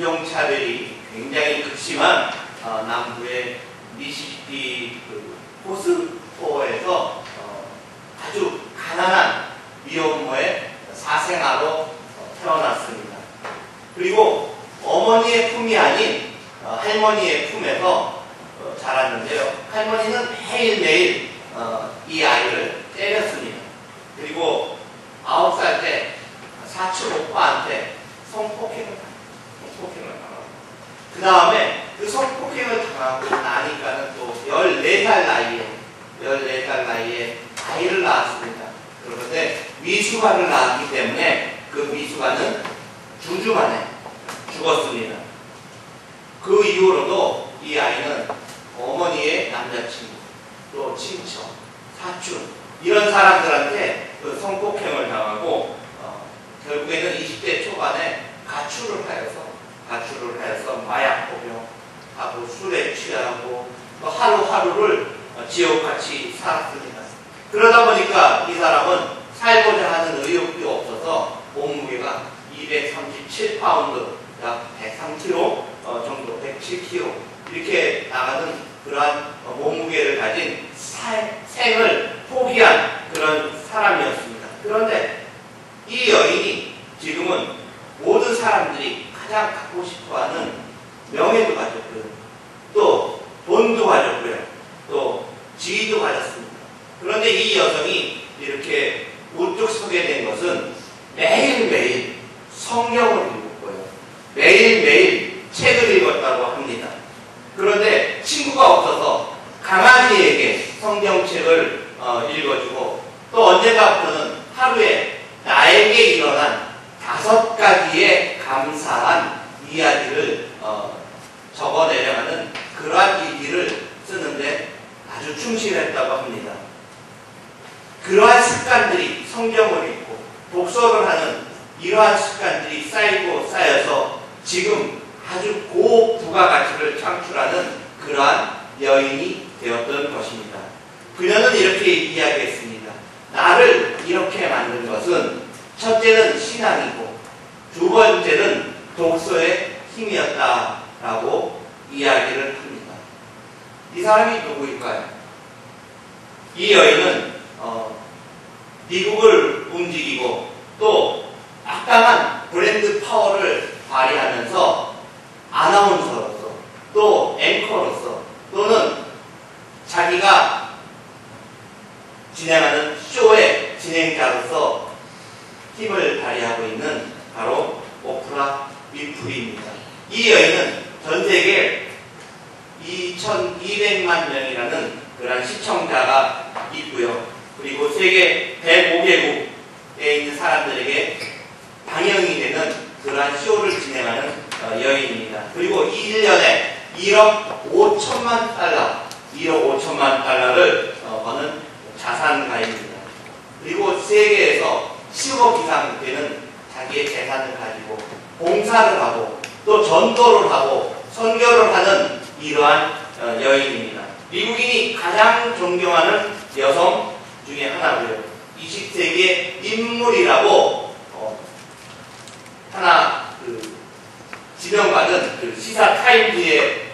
인종차별이 굉장히 극심한 남부의 미시시피 포스코에서 아주 가난한 미혼모의 사생아로 태어났습니다. 그리고 어머니의 품이 아닌 할머니의 품에서 자랐는데요. 할머니는 매일매일 이 아이를 때렸습니다. 그리고 9살 때 사촌 오빠한테 성폭행을 당하고, 그 다음에 그 성폭행을 당하고 나니까는 또 14살 나이에 아이를 낳았습니다. 그런데 미숙아를 낳았기 때문에 그 미숙아는 두 주 만에 죽었습니다. 그 이후로도 이 아이는 어머니의 남자친구, 또 친척, 사촌 이런 사람들한테 그 성폭행을 당하고 결국에는 20대 초반에 가출을 하여서 마약 복용하고 술에 취하고 또 하루하루를 지옥같이 살았습니다. 그러다 보니까 이 사람은 살고자 하는 의욕이 없어서 몸무게가 237파운드, 약 103kg 정도, 107kg 이렇게 나가는 그러한 몸무게를 가진 생을 포기한 그런 사람이었습니다. 그런데 이 여인이 지금은 모든 사람들이 가장 갖고 싶어하는 명예도 가졌고요, 또 돈도 가졌고요, 또 지위도 가졌습니다. 그런데 이 여성이 이렇게 우뚝 서게 된 것은 매일매일 성경을 읽었고요, 매일매일 책을 읽었다고 합니다. 그런데 친구가 없어서 강아지에게 성경책을 읽어주고, 또 언젠가부터는 하루에 나에게 일어난 5가지의 감사한 이야기를 적어내려가는 그러한 일기를 쓰는데 아주 충실했다고 합니다. 그러한 습관들이, 성경을 읽고 독서를 하는 이러한 습관들이 쌓이고 쌓여서 지금 아주 고부가가치를 창출하는 그러한 여인이 되었던 것입니다. 그녀는 이렇게 이야기했습니다. 나를 이렇게 만든 것은 첫째는 신앙이고 두 번째는 독서의 힘이었다라고 이야기를 합니다. 이 사람이 누구일까요? 이 여인은 미국을 움직이고 또 막강한 브랜드 파워를 발휘하면서 아나운서로서, 또 앵커로서, 또는 자기가 진행하는 쇼의 진행자로서 힘을 발휘하고 있는 바로 오프라 윈프리입니다. 이 여인은 전 세계 2,200만 명이라는 그런 시청자가 있고요. 그리고 세계 105개국에 있는 사람들에게 방영이 되는 그러한 쇼를 진행하는 여인입니다. 그리고 1년에 1억 5천만 달러를 버는 자산가입니다. 그리고 세계에서 10억 이상 되는 자기의 재산을 가지고 봉사를 하고 또 전도를 하고 선교를 하는 이러한 여인입니다. 미국인이 가장 존경하는 여성 중에 하나고요. 20세기의 인물이라고 하나 지명받은 시사 타임즈에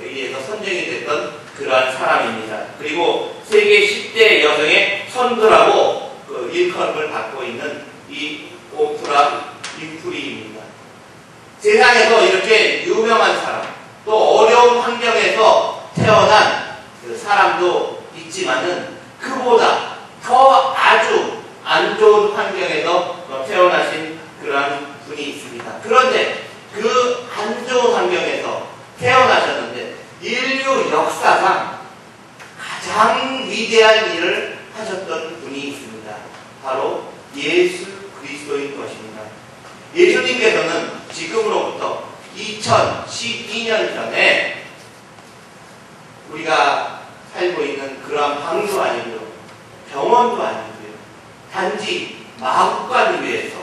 의해서 선정이 됐던 그러한 사람입니다. 그리고 세계 10대 여성의 선두라고 일컬음을 받고 있는 이 오프라 윈프리입니다. 세상에서 이렇게 유명한 사람, 또 어려운 환경에서 태어난 사람도 있지만은 그보다 더 아주 안 좋은 환경에서 태어나신 그러한 분이 있습니다. 그런데 그 안 좋은 환경에서 태어나셨는데 인류 역사상 가장 위대한 일을 하셨던 분이 있습니다. 바로 예수 그리스도인 것입니다. 예수님께서는 지금으로부터 2012년 전에 우리가 살고 있는 그러한 방도 아니고요, 병원도 아니고요, 단지 마구간을 위해서,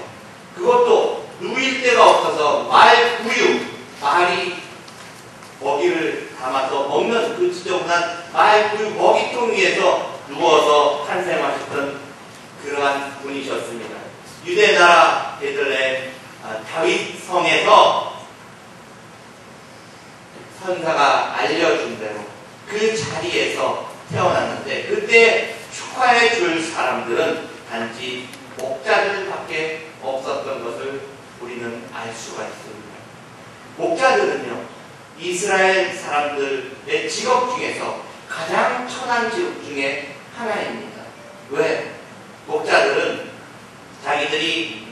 그것도 누일 데가 없어서 말이 먹이를 담아서 먹는 그 지저분한 말구유 먹이통 위에서 누워서 탄생하셨던 그러한 분이셨습니다. 유대나라 베들레헴 다윗 성에서 목자들은요, 이스라엘 사람들의 직업 중에서 가장 천한 직업 중에 하나입니다. 왜? 목자들은 자기들이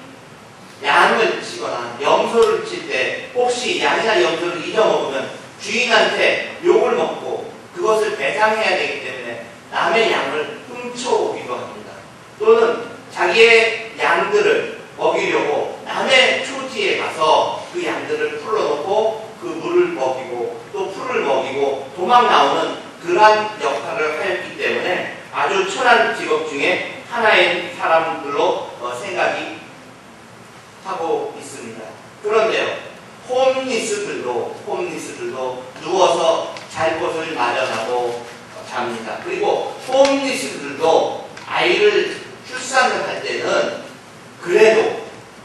양을 치거나 염소를 칠 때 혹시 양이나 염소를 잊어먹으면 주인한테 욕을 먹고 그것을 배상해야 되기 때문에 남의 양을 훔쳐오기도 합니다. 또는 자기의 양들을 먹이려고 남의 초지에 가서 그 양들을 풀어놓고 그 물을 먹이고 또 풀을 먹이고 도망 나오는 그러한 역할을 하였기 때문에 아주 천한 직업 중에 하나의 사람들로 생각이 하고 있습니다. 그런데요, 홈리스들도 누워서 잘 곳을 마련하고 잡니다. 그리고 홈리스들도 아이를 출산을 할 때는 그래도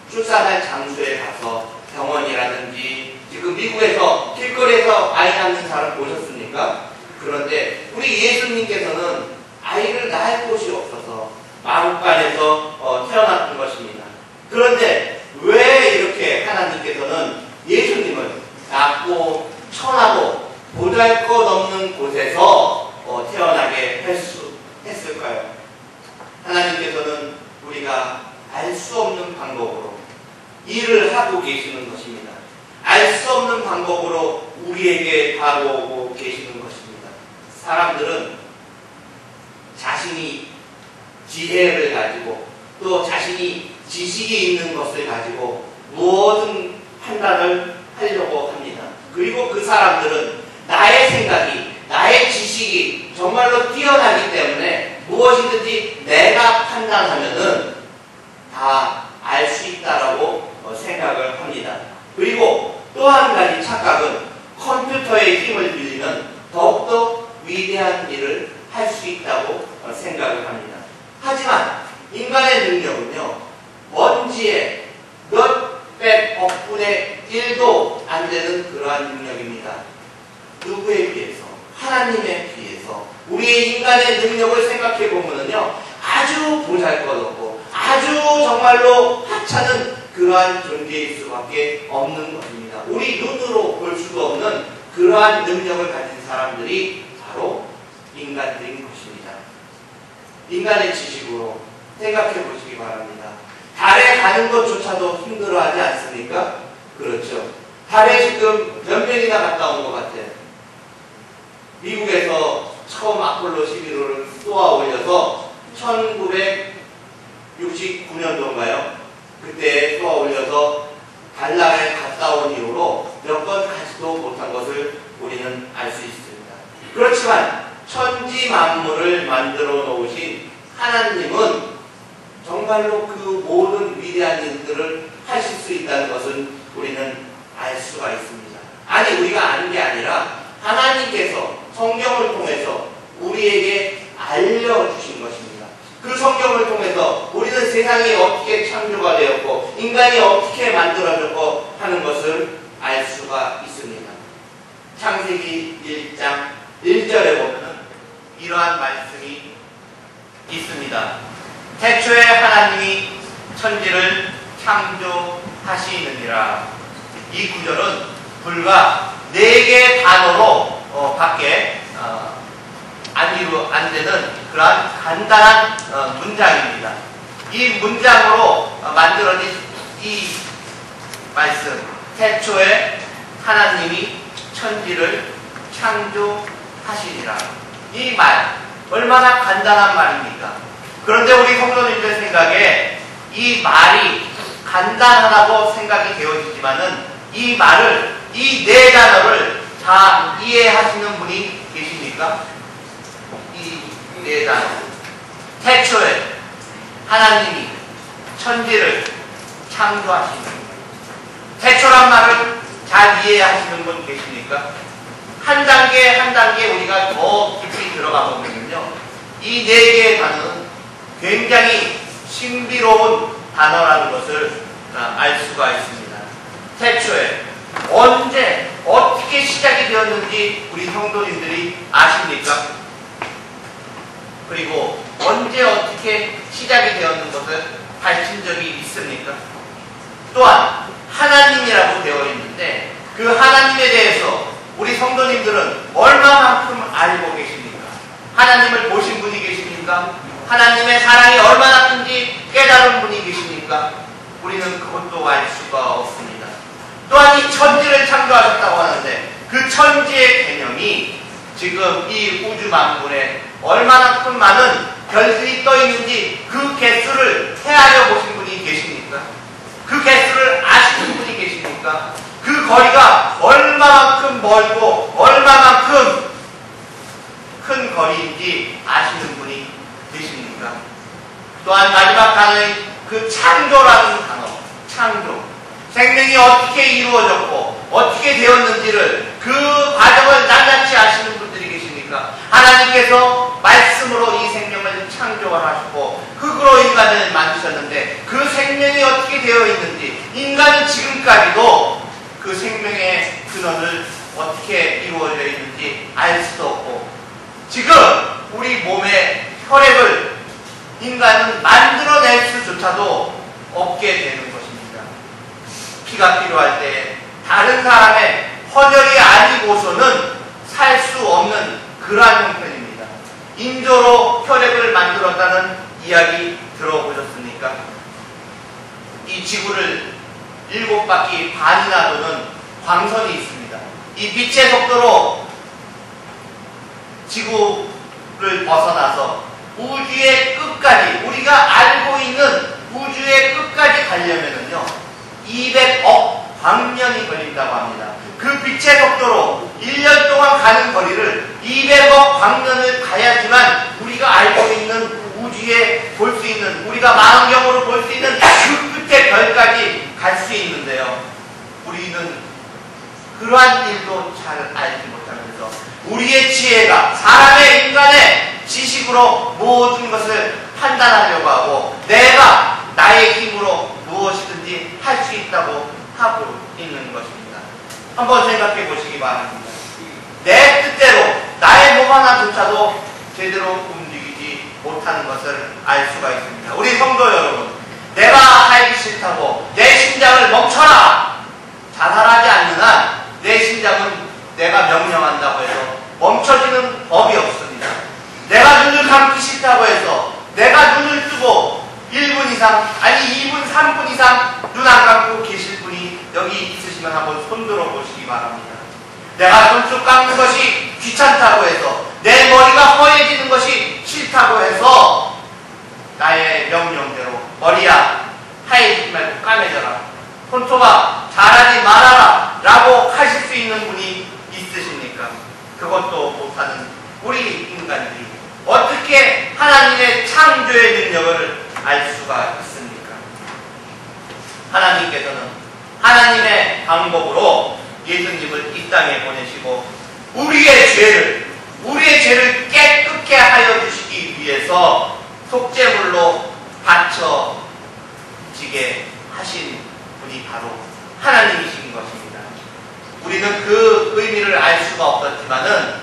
출산할 장소에 가서 병원이라든지, 지금 미국에서 길거리에서 아이 낳는 사람 보셨습니까? 그런데 우리 예수님께서는 아이를 낳을 곳이 없어서 마국간에서 태어났던 것입니다. 그런데 왜 이렇게 하나님께서는 예수님을 낮고 천하고 보잘것없는 곳에서 태어나게 했을까요? 하나님께서는 우리가 알 수 없는 방법으로 일을 하고 계시는 것입니다. 알 수 없는 방법으로 우리에게 다가오고 계시는 것입니다. 사람들은 자신이 지혜를 가지고 또 자신이 지식이 있는 것을 가지고 무엇은 판단을 하려고 합니다. 그리고 그 사람들은 나의 생각이, 나의 지식이 정말로 뛰어나기 때문에 무엇이든지 내가 판단하면은 다 알 수 있다라고 생각을 합니다. 그리고 또 한 가지 착각은 컴퓨터의 힘을 빌리면 더욱더 위대한 일을 할 수 있다고 생각을 합니다. 하지만 인간의 능력은요, 먼지의 몇백 억분의 1도 안 되는 그러한 능력입니다. 누구에 비해서? 하나님에 비해서. 우리의 인간의 능력을 생각해 보면요, 아주 보잘것없고 아주 정말로 하찮은 그러한 존재일 수밖에 없는 것입니다. 우리 눈으로 볼 수도 없는 그러한 능력을 가진 사람들이 바로 인간들인 것입니다. 인간의 지식으로 생각해 보시기 바랍니다. 달에 가는 것조차도 힘들어하지 않습니까? 그렇죠. 달에 지금 몇 명이나 갔다 온 것 같아요. 미국에서 처음 아폴로 11호를 쏘아 올려서 1969년도인가요? 그때 쏘아 올려서 달나라에 갔다 온 이후로 몇 번 가지도 못한 것을 우리는 알 수 있습니다. 그렇지만 천지 만물을 만들어 놓으신 하나님은 정말로 그 모든 위대한 일들을 하실 수 있다는 것은 우리는 알 수가 있습니다. 아니, 우리가 아는 게 아니라 하나님께서 성경을 통해서 우리에게 알려주신 것입니다. 그 성경을 통해서 우리는 세상이 어떻게 창조가 되었고 인간이 어떻게 만들어졌고 하는 것을 알 수가 있습니다. 창세기 1장 1절에 보면 이러한 말씀이 있습니다. 태초에 하나님이 천지를 창조하시느니라. 이 구절은 불과 4개의 단어로 밖에 안 되는 그러한 간단한 문장입니다. 이 문장으로 만들어진 이 말씀, 태초에 하나님이 천지를 창조하시리라. 이 말, 얼마나 간단한 말입니까? 그런데 우리 성도님들 생각에 이 말이 간단하다고 생각이 되어지지만은 이 말을, 이 4단어를 다 이해하시는 분이 계십니까? 이 4단어. 태초에 하나님이 천지를 창조하십니다. 태초란 말을 잘 이해하시는 분 계십니까? 한 단계 한 단계 우리가 더 깊이 들어가 보면요, 이 4개의 단어는 굉장히 신비로운 단어라는 것을 알 수가 있습니다. 태초에 언제 어떻게 시작이 되었는지 우리 성도님들이 아십니까? 그리고 언제 어떻게 시작이 되었는 것을 밝힌 적이 있습니까? 또한 하나님이라고 되어 있는데 그 성도님들은 얼마만큼 알고 계십니까? 하나님을 보신 분이 계십니까? 하나님의 사랑이 얼마나 큰지 깨달은 분이 계십니까? 우리는 그것도 알 수가 없습니다. 또한 이 천지를 창조하셨다고 하는데 그 천지의 개념이 지금 이 우주 만물에 얼마나 큰 많은 별들이 떠 있는지 그 개수를 헤아려 보신 분이 계십니까? 그 개수를 아시는 분이 계십니까? 그 거리가 얼마만큼 멀고 얼마만큼 큰 거리인지 아시는 분이 계십니까? 또한 마지막 단어인 그 창조라는 단어, 창조. 생명이 어떻게 이루어졌고 어떻게 되었는지를 그 과정을 낱낱이 아시는 분들이 계십니까? 하나님께서 말씀으로 이 생명을 창조하시고 흙으로 인간을 만드셨는데 그 생명이 어떻게 되어 있는지 인간은 지금까지도 그 생명의 근원을 어떻게 이루어져 있는지 알 수도 없고 지금 우리 몸의 혈액을 인간은 만들어낼 수조차도 없게 되는 것입니다. 피가 필요할 때 다른 사람의 헌혈이 아니고서는 살 수 없는 그러한 형편입니다. 인조로 혈액을 만들었다는 이야기 들어보셨습니까? 이 지구를 7바퀴 반이나 도는 광선이 있습니다. 이 빛의 속도로 지구를 벗어나서 우주의 끝까지, 우리가 알고 있는 우주의 끝까지 가려면은요 200억 광년이 걸린다고 합니다. 그 빛의 속도로 1년 동안 가는 거리를 200억 광년을 가야지만 우리가 알고 있는 우주에 볼 수 있는, 우리가 망원경으로 볼 수 있는 그 끝의 별까지 갈 수 있는데요. 우리는 그러한 일도 잘 알지 못하면서 우리의 지혜가 사람의 인간의 지식으로 모든 것을 판단하려고 하고 내가 나의 힘으로 무엇이든지 할 수 있다고 하고 있는 것입니다. 한번 생각해 보시기 바랍니다. 내 뜻대로 나의 몸 하나조차도 제대로 움직이지 못하는 것을 알 수가 있습니다. 우리 성도 여러분, 내가 살기 싫다고 내 심장을 멈춰라! 자살하지 않는 한 내 심장은 내가 명령한다고 해서 멈춰지는 법이 없습니다. 내가 눈을 감기 싫다고 해서 내가 눈을 뜨고 1분 이상, 아니 2분, 3분 이상 눈 안 감고 계실 분이 여기 있으시면 한번 손들어 보시기 바랍니다. 내가 손톱 깎는 것이 귀찮다고 해서 내 머리가 허해지는 것이 싫다고 해서 나의 명령대로 머리야 하얘지지 말고 까매져라, 손톱아 자라지 말아라 라고 하실 수 있는 분이 있으십니까? 그것도 못하는 우리 인간들이 어떻게 하나님의 창조의 능력을 알 수가 있습니까? 하나님께서는 하나님의 방법으로 예수님을 이 땅에 보내시고 우리의 죄를 깨끗게 하여 주시기 위해서 속죄물로 바쳐지게 하신 분이 바로 하나님이신 것입니다. 우리는 그 의미를 알 수가 없었지만은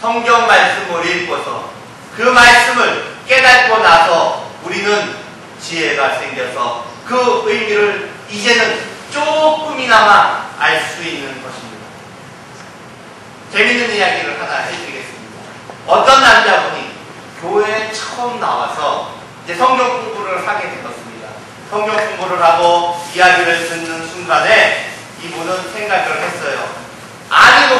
성경 말씀을 읽고서 그 말씀을 깨닫고 나서 우리는 지혜가 생겨서 그 의미를 이제는 조금이나마 알 수 있는 것입니다. 재밌는 이야기를 하나 해드리겠습니다. 어떤 남자분이 교회에 처음 나와서 이제 성경 공부를 하게 되었습니다. 성경 공부를 하고 이야기를 듣는 순간에 이분은 생각을 했어요. 아니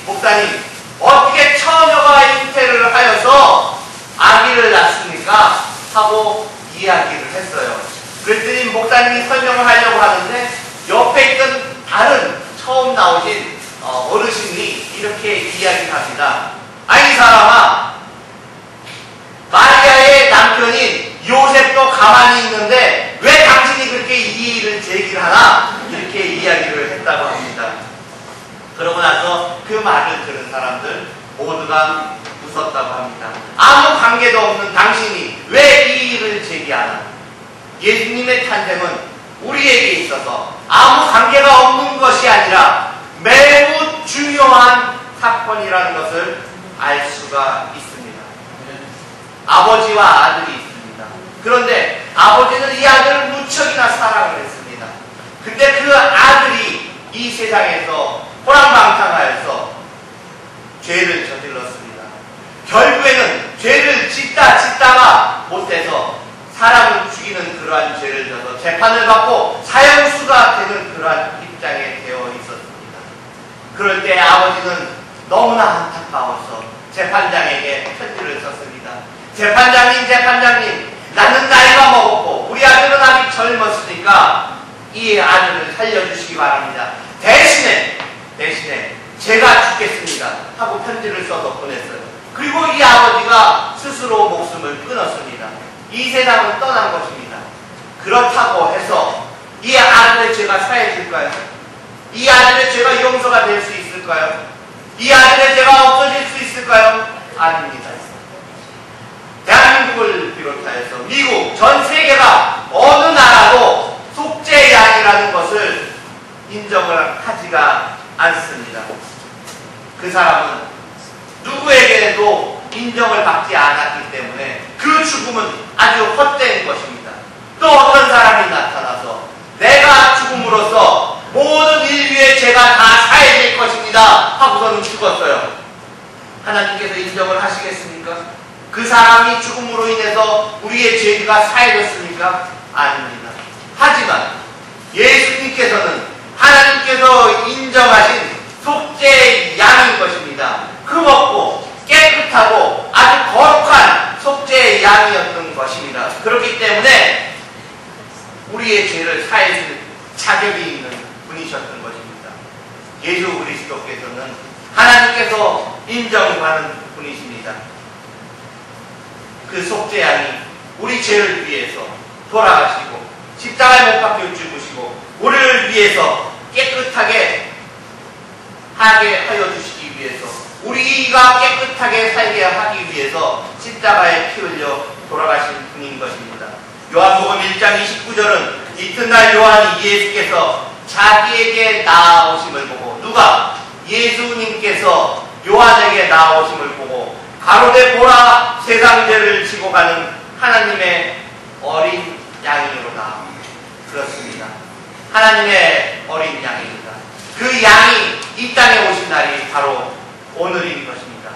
목사님 어떻게 처녀가 잉태를 하여서 아기를 낳습니까? 하고 이야기를 했어요. 그랬더니 목사님이 설명을 하려고 하는데 옆에 있던 다른 처음 나오신 어르신이 이렇게 이야기를 합니다. 아니 사람아, 마리아의 남편인 요셉도 가만히 있는데 왜 당신이 그렇게 이의를 제기를 하나? 이렇게 이야기를 했다고 합니다. 그러고 나서 그 말을 들은 사람들 모두가 웃었다고 합니다. 아무 관계도 없는 당신이 왜 이의를 제기하나? 예수님의 탄생은 우리에게 있어서 아무 관계가 없는 것이 아니라 매우 중요한 사건이라는 것을 알 수가 있습니다. 아버지와 아들이 있습니다. 그런데 아버지는 이 아들을 무척이나 사랑을 했습니다. 근데 그 아들이 이 세상에서 호랑방탕하여서 죄를 저질렀습니다. 결국에는 죄를 짓다가 못해서 사람을 죽이는 그러한 죄를 져서 재판을 받고 사형수가 되는 그러한 입장에 되어 있었습니다. 그럴 때 아버지는 너무나 안타까워서 재판장에게 편지를 썼습니다. 재판장님, 나는 나이가 먹었고 우리 아들은 아직 젊었으니까 이 아들을 살려주시기 바랍니다. 대신에 제가 죽겠습니다 하고 편지를 써서 보냈어요. 그리고 이 아버지가 스스로 목숨을 끊었습니다. 이 세상을 떠난 것입니다. 그렇다고 해서 이 아들의 죄가 사해질까요? 이 아들의 죄가 용서가 될 수 있을까요? 이 아들의 죄가 없어질 수 있을까요? 아닙니다. 대한민국을 비롯하여서 미국, 전 세계가 어느 나라도 속죄양이라는 것을 인정을 하지가 않습니다. 그 사람은 누구에게도 인정을 받지 않았기 때문에 그 죽음은 아주 헛된 것입니다. 또 어떤 사람이 나타나서 내가 죽음으로써 모든 인류의 죄가 다 사해질 것입니다 하고서는 죽었어요. 하나님께서 인정을 하시겠습니까? 그 사람이 죽음으로 인해서 우리의 죄가 사해졌습니까? 아닙니다. 하지만 예수님께서는 하나님께서 인정하신 속죄의 양인 것입니다. 흠없고 깨끗하고 아주 거룩한 속죄의 양이었던 것입니다. 그렇기 때문에 우리의 죄를 사해줄 자격이 있는 분이셨던 것입니다. 예수 그리스도께서는 하나님께서 인정하는 분이십니다. 그 속죄양이 우리 죄를 위해서 돌아가시고 십자가에 못 박혀 죽으시고 우리를 위해서 깨끗하게 하게 하여 주시기 위해서 우리가 깨끗하게 살게 하기 위해서 십자가에 피 흘려 돌아가신 분인 것입니다. 요한복음 1장 29절은 이튿날 요한이 예수께서 자기에게 나아오심을 보고 누가? 예수님께서 요한에게 나아오심을 보고 가로되 보라 세상 죄를 지고 가는 하나님의 어린 양이로다. 그렇습니다. 하나님의 어린 양입니다. 그 양이 이 땅에 오신 날이 바로 오늘인 것입니다.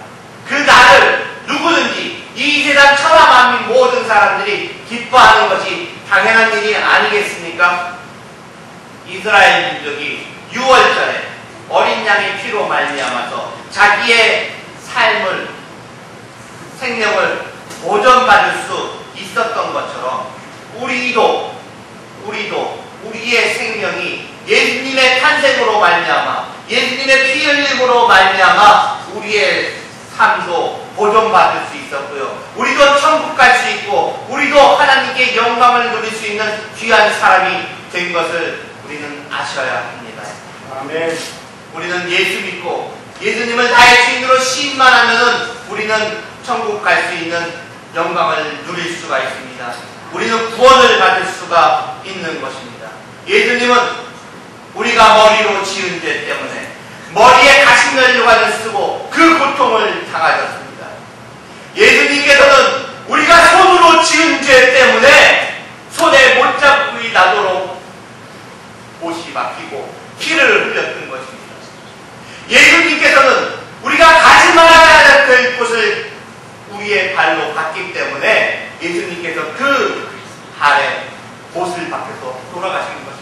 그 날을 누구든지 이 세상 천하 만민 모든 사람들이 기뻐하는 것이 당연한 일이 아니겠습니까? 이스라엘 민족이 6월절에 어린 양의 피로 말미암아서 자기의 삶을 생명을 보존받을 수 있었던 것처럼 우리도 우리의 생명이 예수님의 탄생으로 말미암아 예수님의 피 흘림으로 말미암아 우리의 삶도 보존받을 수 있었고요. 우리도 천국 갈 수 있고 우리도 하나님께 영광을 누릴 수 있는 귀한 사람이 된 것을 우리는 아셔야 합니다. 아멘. 우리는 예수 믿고 예수님을 나의 주인으로 시인만 하면은 우리는 천국 갈 수 있는 영광을 누릴 수가 있습니다. 우리는 구원을 받을 수가 있는 것입니다. 예수님은 우리가 머리로 지은 죄 때문에 머리에 가시면류관을 쓰고 그 고통을 당하셨습니다. 예수님께서는 우리가 손으로 지은 죄 때문에 손에 못잡이 나도록 못이 막히고 피를 흘렸던 것입니다. 예수님께서는 우리가 가지 말아야 될 곳을 우리의 발로 갔기 때문에 예수님께서 그 발에 못을 박혀서 돌아가신 것입니다.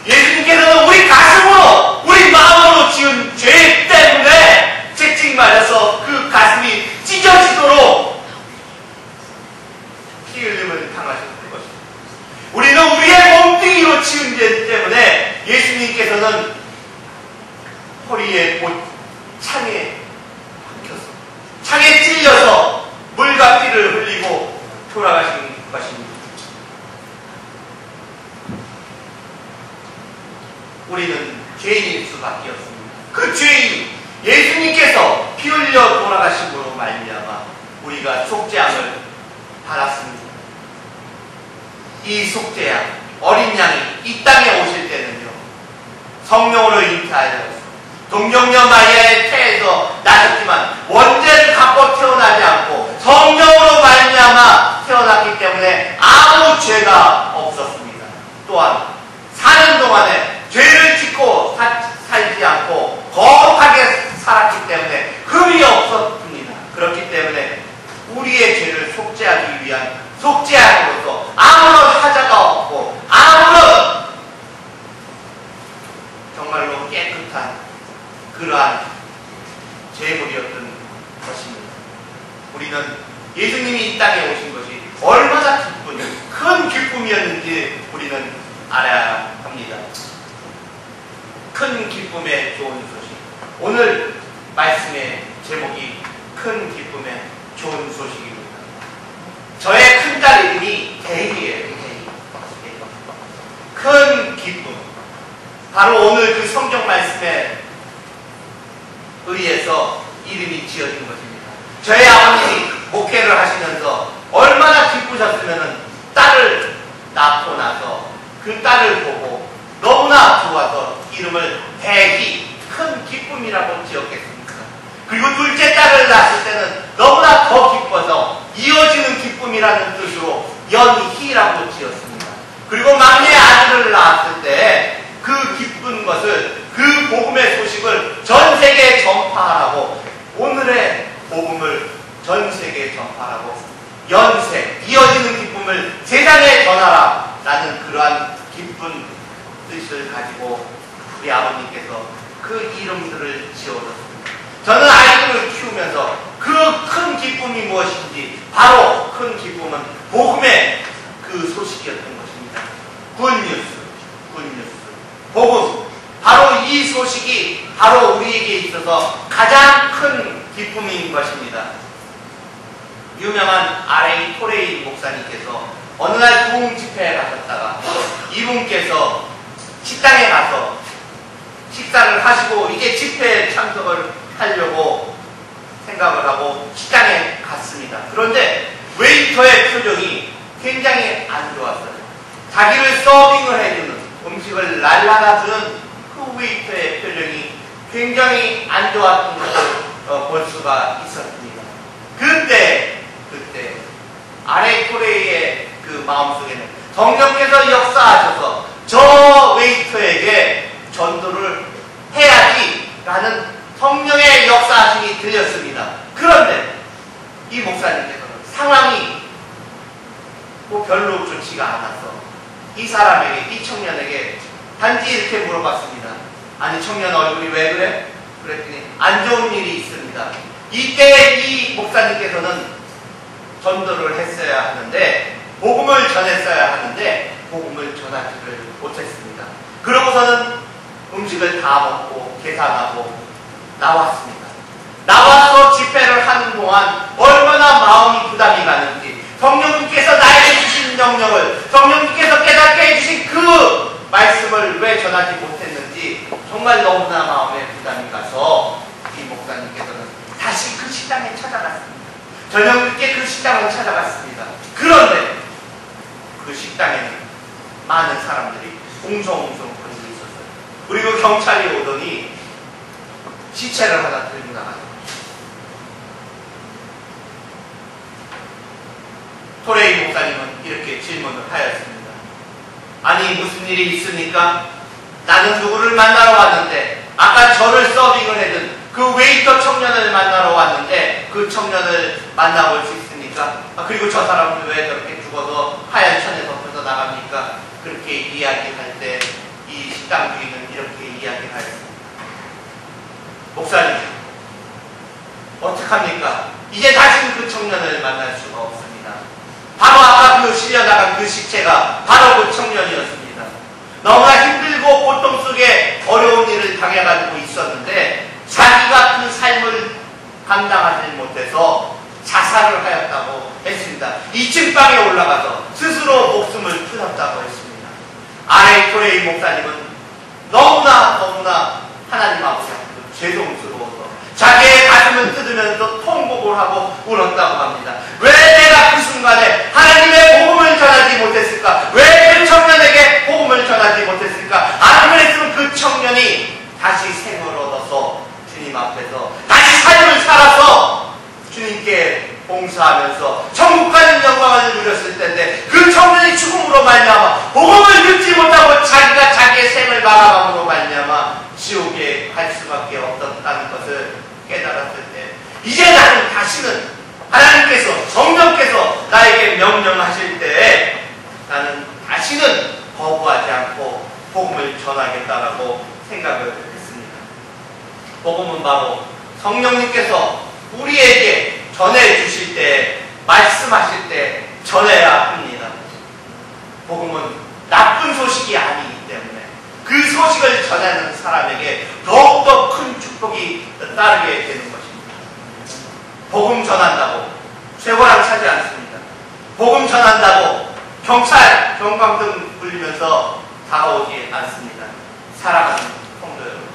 예수님께서는 우리 가슴으로 우리 마음으로 지은 죄 때문에 채찍 맞아서 그 가슴이 찢어지도록 피 흘림을 당하셨던 것입니다. 우리는 우리의 몸뚱이로 지은 죄 때문에 예수님께서는 허리에 창에 박혀서 창에 찔려서 물과 피를 흘리고 돌아가신 것입니다. 우리는 죄인일 수밖에 없습니다. 그 죄인 예수님께서 피 흘려 돌아가심으로 말미암아 우리가 속죄함을 받았습니다. 이 속죄양 어린 양이 이 땅에 오실 때는요 성령으로 잉태하여서 동정녀 마리아의 태에서 나셨지만 원죄를 갖고 태어나지 않고 성령으로 말미암아 태어났기 때문에 아무 죄가 없었습니다. 또한 사는 동안에 죄를 짓고 살지 않고 거룩하게 살았기 때문에 그러한 제물이었던 것입니다. 우리는 예수님이 이 땅에 오신 것이 얼마나 기쁜, 큰 기쁨이었는지 우리는 알아야 합니다. 큰 기쁨의 좋은 소식. 오늘 말씀의 제목이 큰 기쁨의 좋은 소식입니다. 저의 큰딸 이름이 대희예요. 대희. 큰 기쁨. 바로 오늘 그 성경 말씀에 의해서 이름이 지어진 것입니다. 저희 아버님이 목회를 하시면서 얼마나 기쁘셨으면 딸을 낳고 나서 그 딸을 보고 너무나 좋아서 이름을 대희, 큰 기쁨이라고 지었겠습니까? 그리고 둘째 딸을 낳았을 때는 너무나 더 기뻐서 이어지는 기쁨이라는 뜻으로 연희라고 지었습니다. 그리고 막내 아들을 낳았을 때 그 기쁜 것을, 그 복음의 소식을 전 세계에 전파하라고, 오늘의 복음을 전 세계에 전파하라고, 연세, 이어지는 기쁨을 세상에 전하라 라는 그러한 기쁜 뜻을 가지고 우리 아버님께서 그 이름들을 지어줬습니다. 저는 아이들을 키우면서 그 큰 기쁨이 무엇인지, 바로 큰 기쁨은 복음의 그 소식이었던 것입니다. 굿뉴스, 굿뉴스, 복음. 바로 이 소식이 바로 우리에게 있어서 가장 큰 기쁨인 것입니다. 유명한 R.A. 토레이 목사님께서 어느 날 부흥 집회에 가셨다가 이분께서 식당에 가서 식사를 하시고 이제 집회에 참석을 하려고 생각을 하고 식당에 갔습니다. 그런데 웨이터의 표정이 굉장히 안 좋았어요. 자기를 서빙을 해주는, 음식을 날라가주는 그 웨이터의 표정이 굉장히 안 좋았던 것을 볼 수가 있었습니다. 그때 R.A. 토레이의 그 마음속에는 성령께서 역사하셔서 저 웨이터에게 전도를 해야지 라는 성령의 역사하심이 들렸습니다. 그런데 이 목사님께서는 상황이 뭐 별로 좋지가 않아서 이 사람에게, 이 청년에게 단지 이렇게 물어봤습니다. 아니, 청년 얼굴이 왜 그래? 그랬더니 안 좋은 일이 있습니다. 이때 이 목사님께서는 전도를 했어야 하는데, 복음을 전했어야 하는데 복음을 전하지를 못했습니다. 그러고서는 음식을 다 먹고 계산하고 나왔습니다. 나와서 집회를 하는 동안 얼마나 마음이 부담이 가는지, 성령님께서 나에게 주신 명령을, 성령님께서 깨닫게 해주신 그 말씀을 왜 전하지 못했는지 정말 너무나 마음에 부담이 가서 이 목사님께서는 다시 그 식당에 찾아갔습니다. 저녁 늦게 그 식당을 찾아갔습니다. 그런데 그 식당에는 많은 사람들이 웅성웅성 걸려 있었어요. 그리고 경찰이 오더니 시체를 하나 들고 나가요. 토레이 목사님은 이렇게 질문을 하였습니다. 아니, 무슨 일이 있습니까? 나는 누구를 만나러 왔는데, 아까 저를 서빙을 해준 그 웨이터 청년을 만나러 왔는데 그 청년을 만나볼 수 있습니까? 그리고 저 사람은 왜 저렇게 죽어서 하얀 천에 덮여서 나갑니까? 그렇게 이야기할 때 이 식당 주인은 이렇게 이야기하였습니다. 목사님, 어떡합니까? 이제 다시는 그 청년을 만날 수가 없습니다. 바로 아까 그 실려나간 그 시체가 바로 그 청년이었습니다. 너무나 힘들고 고통 속에 어려운 일을 당해가지고 있었는데 자기가 그 삶을 감당하지 못해서 자살을 하였다고 했습니다. 2층 방에 올라가서 스스로 목숨을 끊었다고 했습니다. R.A. 토레이 목사님은 너무나 하나님 앞에 죄송스러워서 자기의 가슴을 뜯으면서 통곡을 하고 울었다고 합니다. 왜 내가 그 순간에 하나님의 복음을 전하지 못했을까? 왜 그 청년에게 복음을 전하지 못했을까? 안 그랬으면 그 청년이 다시 생을 얻어서 주님 앞에서 다시 삶을 살아서 주님께 봉사하면서 천국 가는 영광을 누렸을 텐데, 그 청년이 죽음으로 말미암아 복음을 듣지 못하고 자기가 자기의 생을 마감함으로 말미암아 지옥에 갈 수밖에 없었다는 것을 깨달았을 때, 이제 나는 다시는 하나님께서, 성령께서 나에게 명령하실 때 나는 다시는 거부하지 않고 복음을 전하겠다라고 생각을 했습니다. 복음은 바로 성령님께서 우리에게 전해주실 때, 말씀하실 때 전해야 합니다. 복음은 나쁜 소식이 아니기 때문에 그 소식을 전하는 사람에게 더욱더 큰 축복이 따르게 되는 것입니다. 복음 전한다고 쇠고랑 차지 않습니다. 복음 전한다고 경찰, 경광등 불리면서 다가오지 않습니다. 사랑하는 성도 여러분,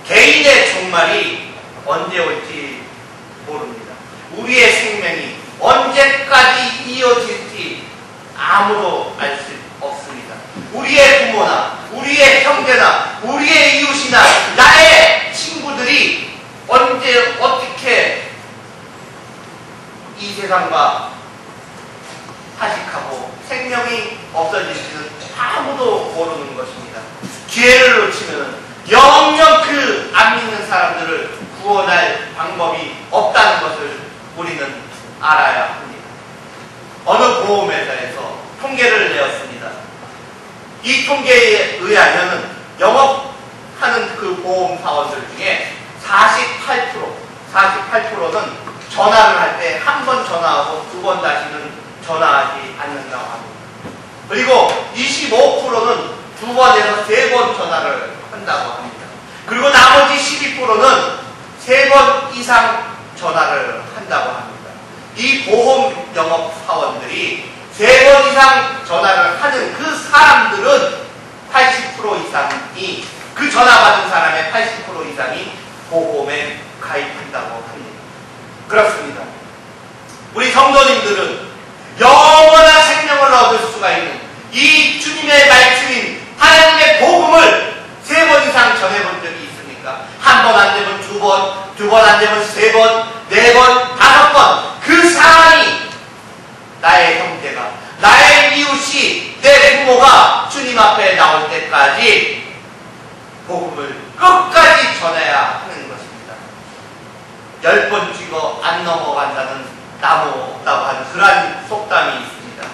개인의 종말이 언제 올지 모릅니다. 우리의 생명이 언제까지 이어질지 아무도 알 수 없습니다. 우리의 부모나 우리의 형제나 우리의 이웃이나 나의 친구들이 언제 어떻게 이 세상과 하식하고 생명이 없어질지는 아무도 모르는 것입니다. 기회를 놓치면 영영 그 안 믿는 사람들을 구원할 방법이 없다는 것을 우리는 알아야 합니다. 어느 보험회사에서 통계를 내었습니다. 이 통계에 의하면 영업하는 그 보험사원들 중에 48%는 전화를 할 때 한 번 전화하고 두 번 다시는 전화하지 않는다고 합니다. 그리고 25%는 두 번에서 세 번 전화를 한다고 합니다. 그리고 나머지 12%는 세 번 이상 전화를 한다고 합니다. 이 보험 영업사원들이 세 번 이상 전화를 하는 그 사람들은 80% 이상이, 그 전화 받은 사람의 80% 이상이 보험에 가입한다고 합니다. 그렇습니다. 우리 성도님들은 영원한 생명을 얻을 수가 있는 이 주님의 말씀인 하나님의 복음을 세 번 이상 전해본 적이 있습니까? 한 번 안 되면 두 번, 두 번 안 되면 세 번, 네 번, 다섯 번. 그 사람이, 나의 형제가, 나의 이웃이, 내 부모가 주님 앞에 나올 때까지 복음을 끝까지 전해야 하는 것입니다. 10번 찍어 안 넘어간다는 나무 없다고 하는 그러한 속담이 있습니다.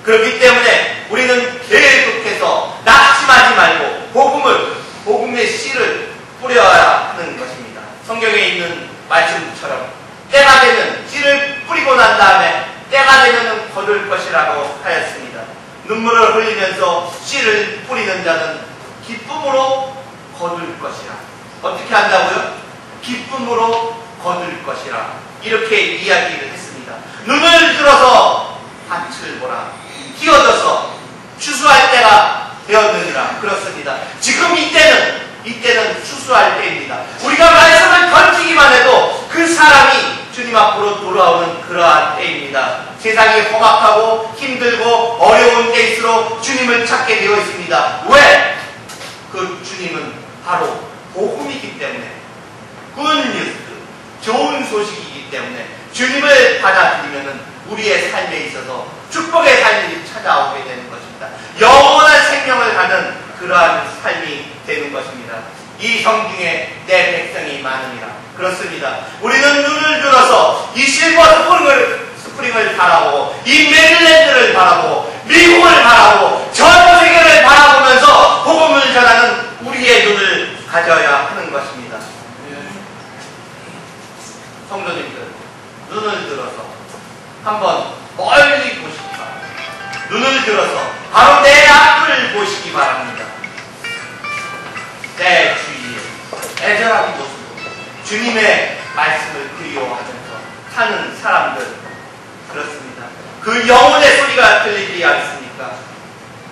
그렇기 때문에 우리는 계속해서 낙심하지 말고 복음의 씨를 뿌려야 하는 것입니다. 성경에 있는 말씀처럼 때가 되면 씨를 뿌리고 난 다음에 때가 되면 거둘 것이라고 하였습니다. 눈물을 흘리면서 씨를 뿌리는 자는 기쁨으로 거둘 것이라. 어떻게 한다고요? 기쁨으로 거둘 것이라. 이렇게 이야기를 했습니다. 눈을 들어서 밭을 보라. 끼어져서 추수할 때가 되었느니라. 그렇습니다. 지금 이때는 추수할 때입니다. 우리가 말씀을 던지기만 해도 그 사람이 주님 앞으로 돌아오는 그러한 때입니다. 세상이 험악하고 힘들고 어려운 때일수록 주님을 찾게 되어 있습니다. 왜? 그 주님은 바로 복음이기 때문에, 굿뉴스, 좋은 소식이기 때문에 주님을 받아들이면 우리의 삶에 있어서 축복의 삶이 찾아오게 되는 것입니다. 영원한 생명을 가는 그러한 삶이 되는 것입니다. 이 성중에 내 백성이 많으니라. 그렇습니다. 우리는 눈을 들어서 이 실버 스프링을 바라보고, 이 메릴랜드를 바라보고, 미국을 바라보고, 전 세계를 바라보면서 복음을 전하는 우리의 눈을 가져야 하는 것입니다. 성도님들, 눈을 들어서 한번 멀리 보시기 바랍니다. 눈을 들어서 바로 내 앞을 보시기 바랍니다. 내 주위에 애절하게 모습으로 주님의 말씀을 그리워하면서 사는 사람들, 그렇습니다. 그 영혼의 소리가 들리지 않습니까?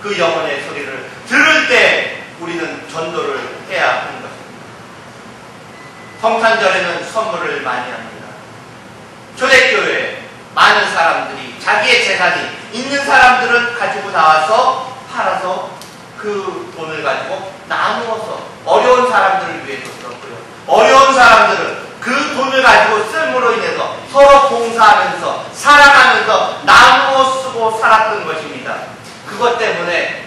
그 영혼의 소리를 들을 때 우리는 전도를 해야 하는 것입니다. 성탄절에는 선물을 많이 합니다. 초대교회에 많은 사람들이 자기의 재산이 있는 사람들은 가지고 나와서 팔아서 그 돈을 가지고 나누어서 어려운 사람들을 위해서 썼고요. 어려운 사람들은 그 돈을 가지고 씀으로 인해서 서로 봉사하면서 사랑하면서 나누어 쓰고 살았던 것입니다. 그것 때문에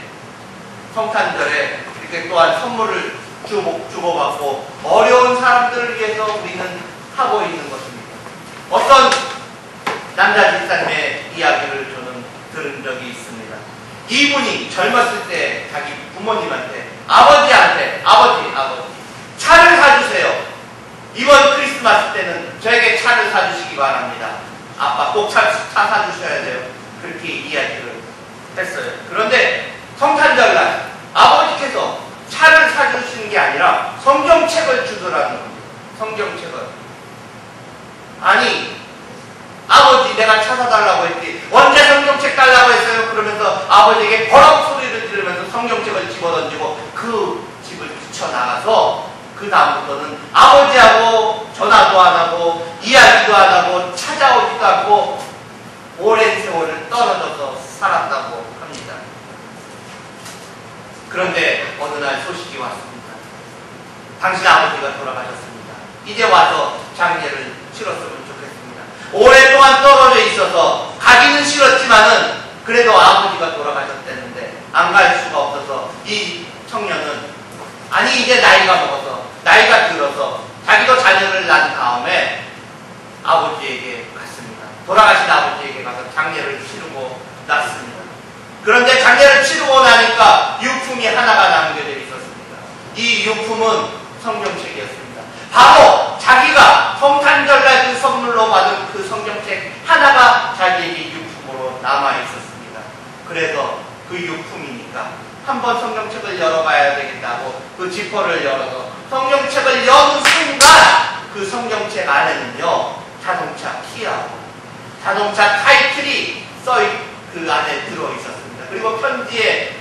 성탄절에 이렇게 또한 선물을 주고받고 어려운 사람들을 위해서 우리는 하고 있는 것입니다. 어떤 남자 집사님의 이야기를 저는 들은 적이 있습니다. 이분이 젊었을 때 자기 부모님한테, 아버지 차를 사주세요 저에게 차를 사주시기 바랍니다. 아빠 꼭 차 사주셔야 돼요. 그렇게 이야기를 했어요. 그런데 성탄절날 아버지께서 차를 사주시는 게 아니라 성경책을 주더라는 겁니다. 성경책을. 아니, 아버지 내가 차 사달라고 했지 언제 성경책 달라고 했어요? 그러면서 아버지에게 버럭 소리를 지르면서 성경책을 집어던지고 그 집을 뛰쳐나가서 그 다음부터는 아버지하고 전화도 안 하고 이야기도 안 하고 찾아오지도 않고 오랜 세월을 떨어져서 살았다고 합니다. 그런데 어느 날 소식이 왔습니다. 당신 아버지가 돌아가셨습니다. 이제 와서 장례를 치렀으면 좋겠습니다. 오랫동안 떨어져 있어서 가기는 싫었지만은 그래도 아버지가 돌아가셨다는데 안 갈 수가 없어서 이 청년은 아니 이제 나이가 먹어서 나이가 들어서 자기도 자녀를 낳은 다음에 아버지에게 갔습니다. 돌아가신 아버지에게 가서 장례를 치르고 났습니다. 그런데 장례를 치르고 나니까 유품이 하나가 남겨져 있었습니다. 이 유품은 성경책이었습니다. 바로 자기가 성탄절날 그 선물로 받은 그 성경책 하나가 자기에게 유품으로 남아 있었습니다. 그래서 그 유품이니까 한번 성경책을 열어봐야 되겠다고 그 지퍼를 열어서 성경책을 여는 순간 그 성경책 안에는요 자동차 키하고 자동차 타이틀이 그 안에 들어있었습니다. 그리고 편지에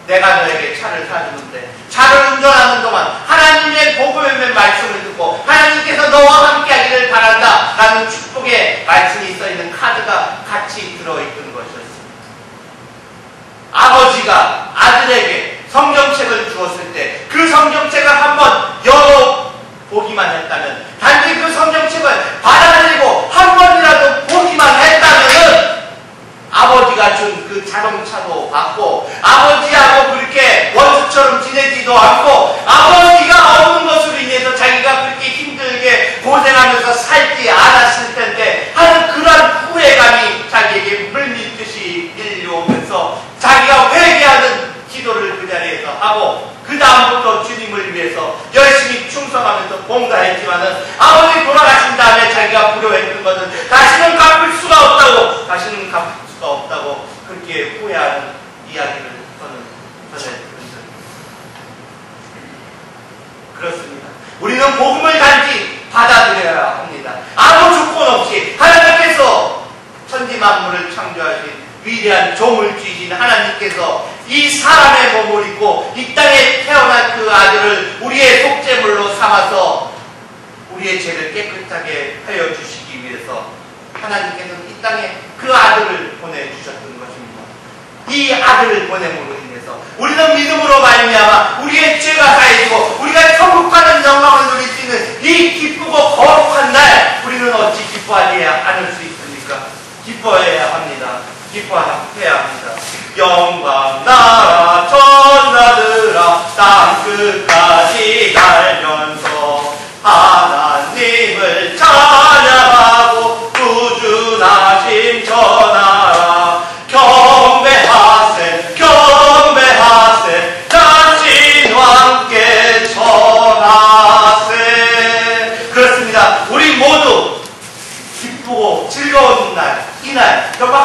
내가 너에게 차를 사주는데 차를 운전하는 동안 하나님의 복음의 말씀을 듣고 하나님께서 너와 함께하기를 바란다 라는 축복의 말씀이 써있는 카드가 같이 들어있던 것이었습니다. 아버지가 아들에게 성경책을 주었을 때 그 성경책을 한번 열어보기만 했다면 단지 그 성경책을 받아들이고 한 번이라도 보기만 했다면 아버지가 준 그 자동차도 받고 아버지하고 그렇게 원수처럼 지내지도 않고 아버지가 없는 것으로 인해서 자기가 그렇게 힘들게 고생하면서 살지 않았을 텐데 하는 그런 후회감이 자기에게 물밀듯이 밀려오면서 자기가 회개하는 기도를 그 자리에서 하고 그 다음부터 주님을 위해서 열심히 충성하면서 봉사했지만은 아버지 돌아가신 다음에 자기가 부려했던 것은 다시는 갚을 수가 없다고 그렇게 후회하는 이야기를 전해 들은 적입니다. 그렇습니다. 우리는 복음을 단지 받아들여야 합니다. 아무 조건 없이 하나님께서 천지 만물을 창조하신 위대한 종을 쥐신 하나님께서 이 사람의 몸을 입고 이 땅에 태어난 그 아들을 우리의 속죄물로 삼아서 우리의 죄를 깨끗하게 하여 주시기 위해서 하나님께서는 이 땅에 그 아들을 보내주셨던 것입니다. 이 아들을 보냄으로 인해서 우리는 믿음으로 말미암아 우리의 죄가 사해지고 우리가 천국 가는 영광을 누릴 수 있는 이 기쁘고 거룩한 날 우리는 어찌 기뻐하지 않을 수 있습니까? 기뻐해야 합니다. 기뻐해야 합니다. 영광 나라 천사들아 땅 끝까지 갈면서 하나님을 찬양하고 꾸준하심 전하라. 경배하세 경배하세 자신 왕께 전하세. 그렇습니다. 우리 모두 기쁘고 즐거운 날, 이날 정말